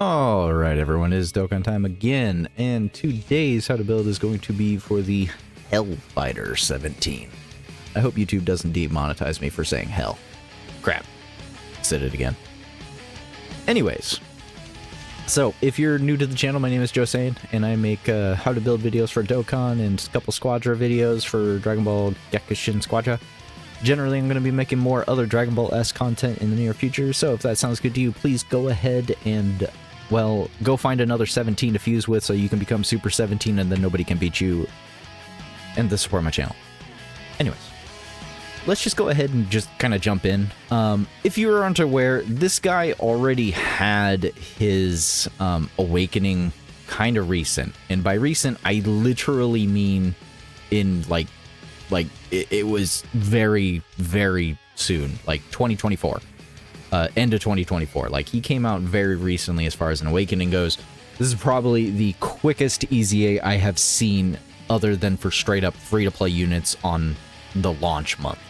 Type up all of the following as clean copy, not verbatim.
Alright everyone, it is Dokkan time again, and today's how to build is going to be for the Hellfighter 17. I hope YouTube doesn't demonetize me for saying hell. Crap. Said it again. Anyways, so if you're new to the channel, my name is Saiyan, and I make how to build videos for Dokkan and a couple Squadra videos for Dragonball Gekishin Squadra. Generally, I'm going to be making more other Dragon Ball-esque content in the near future, so if that sounds good to you, please go ahead and, well, go find another 17 to fuse with so you can become Super 17 and then nobody can beat you, and to support my channel. Anyways, let's just go ahead and just kind of jump in. If you aren't aware, this guy already had his awakening kind of recent, and by recent, I literally mean in, like it was very, very soon, like 2024, end of 2024. Like, he came out very recently as far as an awakening goes. This is probably the quickest EZA I have seen other than for straight up free-to-play units on the launch month.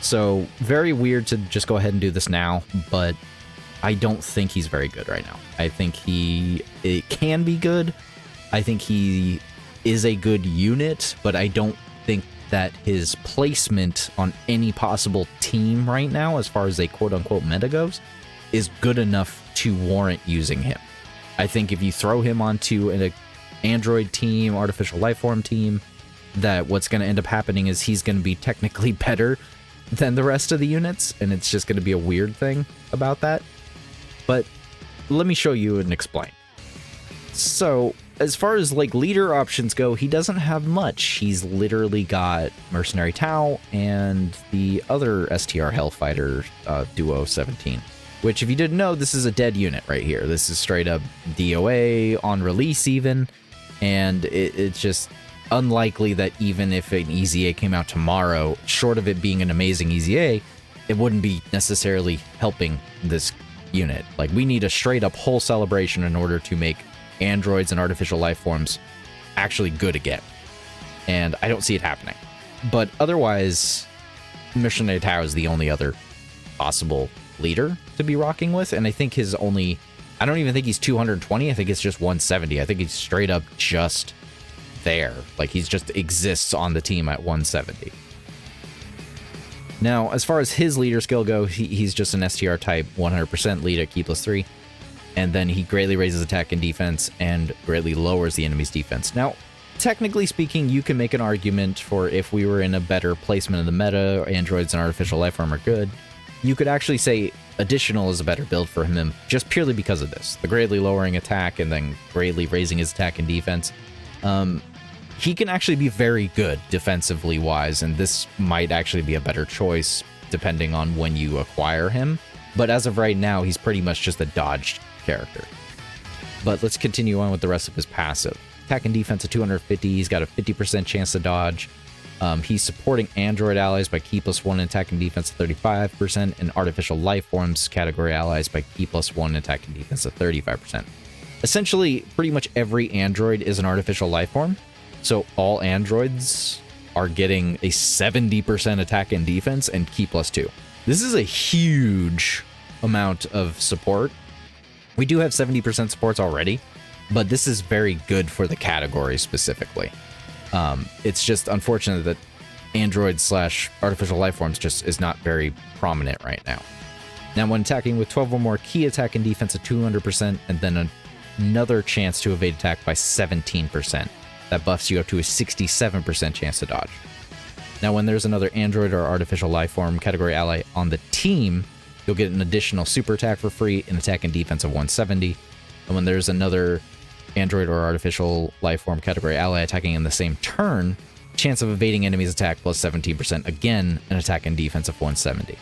So, very weird to just go ahead and do this now, but I don't think he's very good right now. I think it can be good. I think he is a good unit, but I don't think that his placement on any possible team right now, as far as a quote-unquote meta goes, is good enough to warrant using him. I think if you throw him onto an android team, artificial lifeform team, that what's going to end up happening is he's going to be technically better than the rest of the units, and it's just going to be a weird thing about that. But let me show you and explain. So, as far as like leader options go, he doesn't have much. He's literally got Mercenary Tau and the other STR Hellfighter Duo 17, which, if you didn't know, this is a dead unit right here. This is straight up DOA on release even, and it's just unlikely that even if an EZA came out tomorrow, short of it being an amazing EZA, it wouldn't be necessarily helping this unit. Like, we need a straight up whole celebration in order to make androids and artificial life forms actually good again, and I don't see it happening. But otherwise, Missionary Tau is the only other possible leader to be rocking with, and I think his only, I don't even think he's 220, I think it's just 170. I think he's straight up just there, like he's just exists on the team at 170. Now, as far as his leader skill go, he's just an STR type 100% lead at key +3. And then he greatly raises attack and defense and greatly lowers the enemy's defense. Now, technically speaking, you can make an argument for if we were in a better placement of the meta, androids and artificial lifeform are good, you could actually say additional is a better build for him just purely because of this. The greatly lowering attack and then greatly raising his attack and defense. He can actually be very good defensively wise, and this might actually be a better choice depending on when you acquire him. But as of right now, he's pretty much just a dodged character. But let's continue on with the rest of his passive. Attack and defense at 250, he's got a 50% chance to dodge. He's supporting android allies by key +1 attack and defense at 35%, and artificial life forms category allies by key +1 attack and defense at 35%. Essentially, pretty much every android is an artificial life form, so all androids are getting a 70% attack and defense and key +2. This is a huge amount of support. We do have 70% supports already, but this is very good for the category specifically. It's just unfortunate that android/artificial lifeforms just is not very prominent right now. Now, when attacking with 12 or more key attack and defense at 200%, and then another chance to evade attack by 17%, that buffs you up to a 67% chance to dodge. Now, when there's another android or artificial lifeform category ally on the team, you'll get an additional super attack for free, an attack and defense of 170. And when there's another android or artificial lifeform category ally attacking in the same turn, chance of evading enemy's attack plus 17%, again, an attack and defense of 170.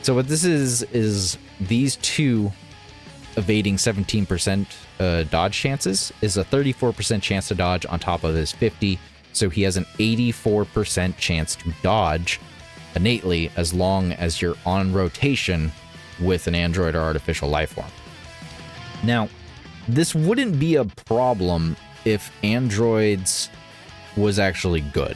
So what this is these two evading 17% dodge chances is a 34% chance to dodge on top of his 50. So he has an 84% chance to dodge innately as long as you're on rotation with an android or artificial lifeform. Now, this wouldn't be a problem if androids was actually good.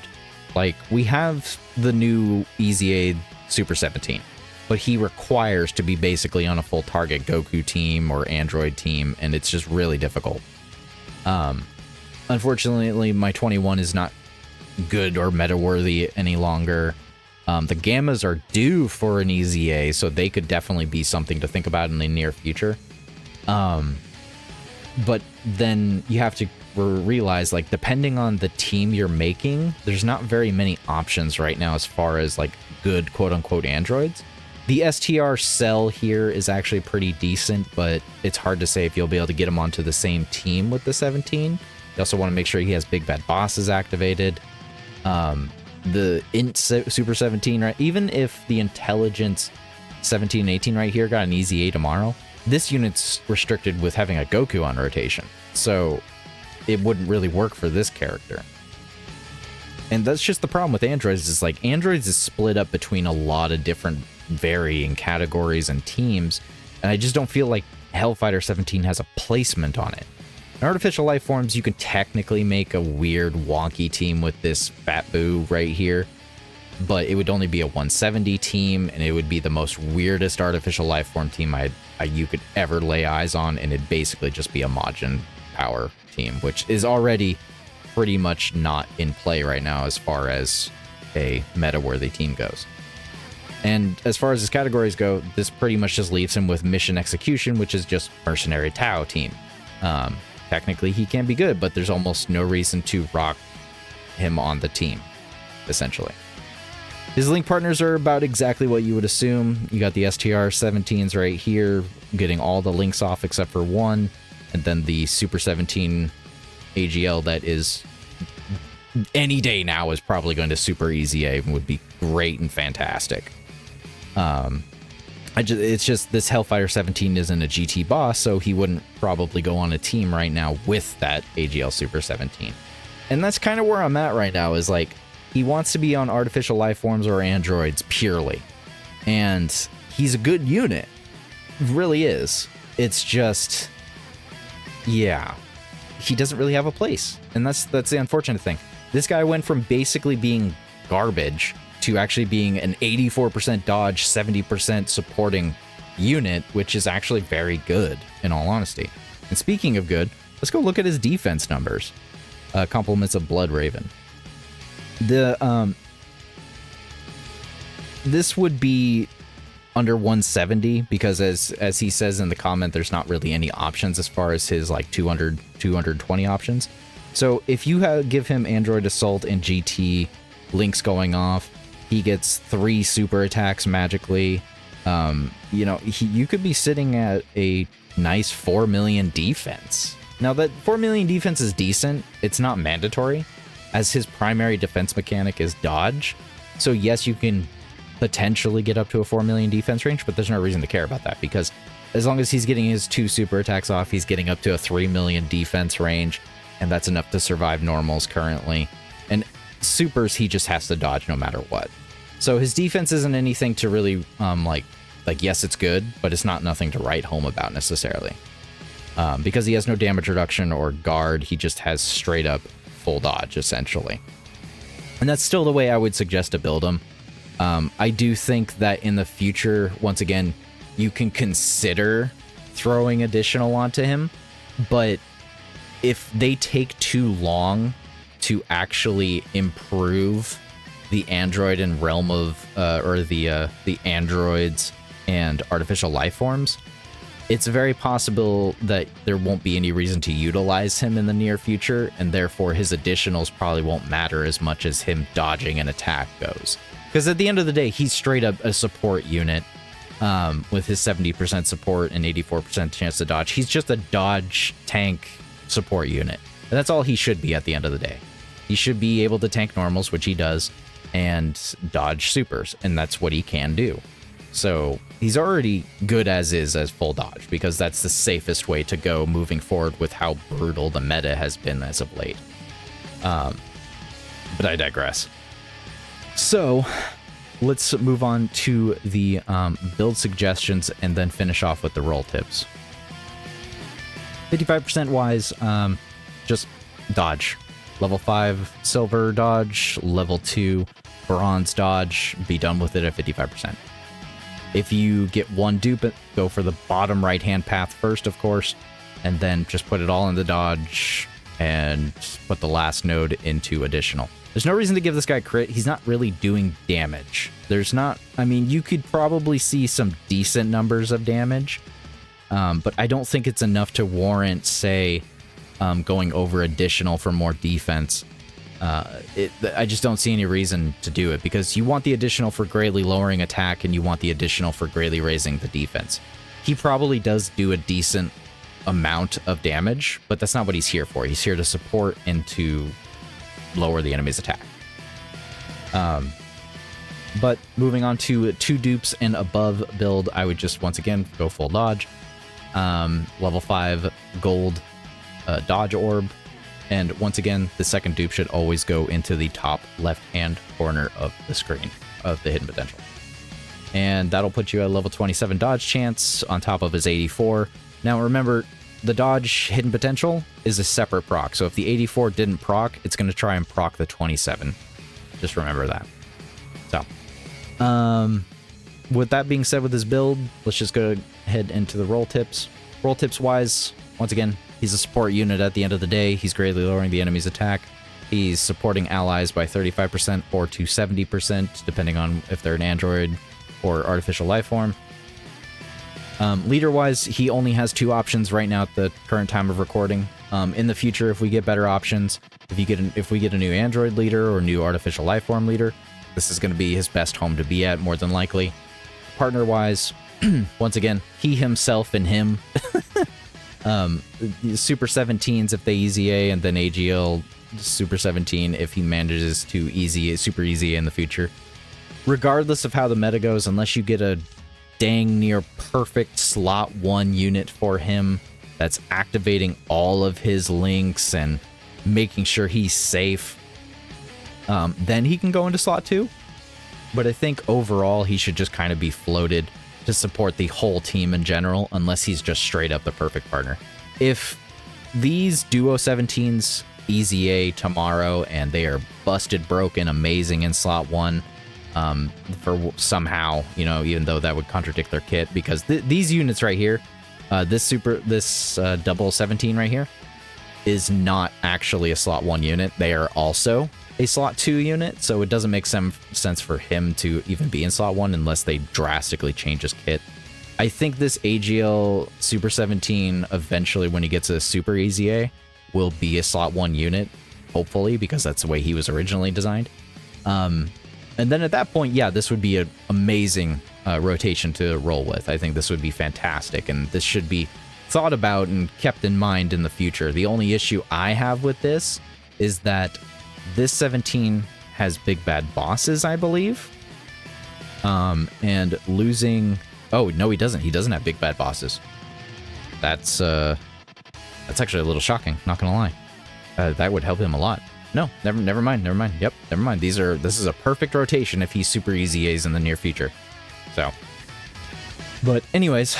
Like, we have the new EZA Super 17. but he requires to be basically on a full target Goku team or Android team, and it's just really difficult. Unfortunately, my 21 is not good or meta-worthy any longer. The Gammas are due for an EZA, so they could definitely be something to think about in the near future. But then you have to realize, like, depending on the team you're making, there's not very many options right now as far as, like, good quote-unquote androids. The STR cell here is actually pretty decent, but it's hard to say if you'll be able to get him onto the same team with the 17. You also want to make sure he has Big Bad Bosses activated. The Int Super 17, right? Even if the Intelligence 17 and 18 right here got an EZA tomorrow, this unit's restricted with having a Goku on rotation, so it wouldn't really work for this character. And that's just the problem with androids, is like androids is split up between a lot of different varying categories and teams, and I just don't feel like Hellfighter 17 has a placement on it. In artificial life forms, you can technically make a weird wonky team with this Fat Boo right here, but it would only be a 170 team, and it would be the most weirdest artificial life form team you could ever lay eyes on, and it'd basically just be a Majin Power team, which is already pretty much not in play right now as far as a meta-worthy team goes. And as far as his categories go, this pretty much just leaves him with Mission Execution, which is just Mercenary Tau team. Technically, he can be good, but there's almost no reason to rock him on the team, essentially. His link partners are about exactly what you would assume. You got the STR 17s right here, getting all the links off except for one, and then the Super 17 AGL that is any day now is probably going to Super EZA and would be great and fantastic. It's just this Hellfighter 17 isn't a GT boss, so he wouldn't probably go on a team right now with that AGL Super 17. And that's kind of where I'm at right now, is like, he wants to be on artificial life forms or androids purely. And he's a good unit. Really is. It's just, yeah, he doesn't really have a place. And that's the unfortunate thing. This guy went from basically being garbage to actually being an 84% dodge, 70% supporting unit, which is actually very good, in all honesty. And speaking of good, let's go look at his defense numbers. Compliments of Blood Raven. This would be under 170 because as he says in the comment, there's not really any options as far as his like 220 options. So if you give him Android Assault and GT links going off, he gets 3 super attacks magically. You could be sitting at a nice 4 million defense. Now that 4 million defense is decent, it's not mandatory, as his primary defense mechanic is dodge. So yes, you can potentially get up to a 4 million defense range, but there's no reason to care about that, because as long as he's getting his 2 super attacks off, he's getting up to a 3 million defense range, and that's enough to survive normals currently. And supers, he just has to dodge no matter what. So his defense isn't anything to really, yes, it's good, but it's not nothing to write home about necessarily. Because he has no damage reduction or guard, he just has straight up full dodge, essentially. And that's still the way I would suggest to build him. I do think that in the future, once again, you can consider throwing additional onto him, but if they take too long to actually improve the android and realm of the androids and artificial life forms, it's very possible that there won't be any reason to utilize him in the near future, and therefore his additionals probably won't matter as much as him dodging an attack goes. Because at the end of the day, he's straight up a support unit with his 70% support and 84% chance to dodge. He's just a dodge tank support unit. And that's all he should be at the end of the day. He should be able to tank normals, which he does, and dodge supers, and that's what he can do. So he's already good as full dodge, because that's the safest way to go moving forward with how brutal the meta has been as of late. But I digress. So let's move on to the build suggestions and then finish off with the roll tips. 55% wise, just dodge. Level 5 silver dodge, level 2 bronze dodge, be done with it at 55%. If you get one dupe, go for the bottom right-hand path first, of course, and then just put it all in the dodge and put the last node into additional. There's no reason to give this guy crit. He's not really doing damage. There's not... I mean, you could probably see some decent numbers of damage, but I don't think it's enough to warrant, say, going over additional for more defense. I just don't see any reason to do it, because you want the additional for greatly lowering attack and you want the additional for greatly raising the defense. He probably does do a decent amount of damage, but that's not what he's here for. He's here to support and to lower the enemy's attack. But moving on to 2 dupes and above build, I would just once again go full dodge. Level 5 gold dodge orb. And once again, the second dupe should always go into the top left-hand corner of the screen of the hidden potential. And that'll put you at level 27 dodge chance on top of his 84. Now remember, the dodge hidden potential is a separate proc. So if the 84 didn't proc, it's going to try and proc the 27. Just remember that. So, with that being said with this build, let's just go ahead into the roll tips. Roll tips wise, once again, he's a support unit at the end of the day. He's greatly lowering the enemy's attack. He's supporting allies by 35% or to 70%, depending on if they're an android or artificial life form. Leader-wise, he only has 2 options right now at the current time of recording. In the future, if we get better options, if we get a new android leader or new artificial life form leader, this is going to be his best home to be at, more than likely. Partner-wise, once again, he, himself, and him. Super 17s if they easy A, and then AGL Super 17 if he manages to Super easy in the future. Regardless of how the meta goes, unless you get a dang near perfect slot 1 unit for him that's activating all of his links and making sure he's safe, then he can go into slot 2. But I think overall he should just kind of be floated to support the whole team in general, unless he's just straight up the perfect partner. If these Duo 17s easy A tomorrow and they are busted, broken, amazing in slot 1, for somehow, you know, even though that would contradict their kit, because these units right here, this double 17 right here is not actually a slot 1 unit. They are also a slot 2 unit, so it doesn't make some sense for him to even be in slot 1 unless they drastically change his kit. I think this AGL Super 17 eventually, when he gets a Super Easy A, will be a slot 1 unit, hopefully, because that's the way he was originally designed. And then at that point, yeah, this would be an amazing rotation to roll with. I think this would be fantastic, and this should be thought about and kept in mind in the future. The only issue I have with this is that this 17 has big bad bosses, I believe. And losing... Oh, no, he doesn't. He doesn't have big bad bosses. That's actually a little shocking, not gonna lie. That would help him a lot. No, never mind. Yep, never mind. This is a perfect rotation if he's Super Easy A's in the near future. So, but anyways,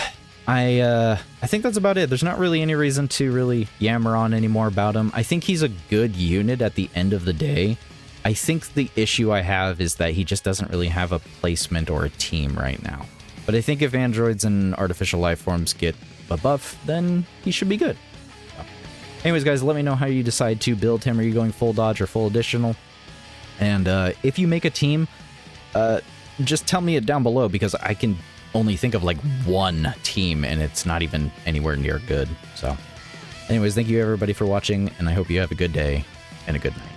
I think that's about it. There's not really any reason to really yammer on anymore about him. I think he's a good unit at the end of the day. I think the issue I have is that he just doesn't really have a placement or a team right now. But I think if androids and artificial life forms get a buff, then he should be good. Anyways, guys, let me know how you decide to build him. Are you going full dodge or full additional? And if you make a team, just tell me it down below, because I can only think of like 1 team, and it's not even anywhere near good. So anyways, thank you everybody for watching, and I hope you have a good day and a good night.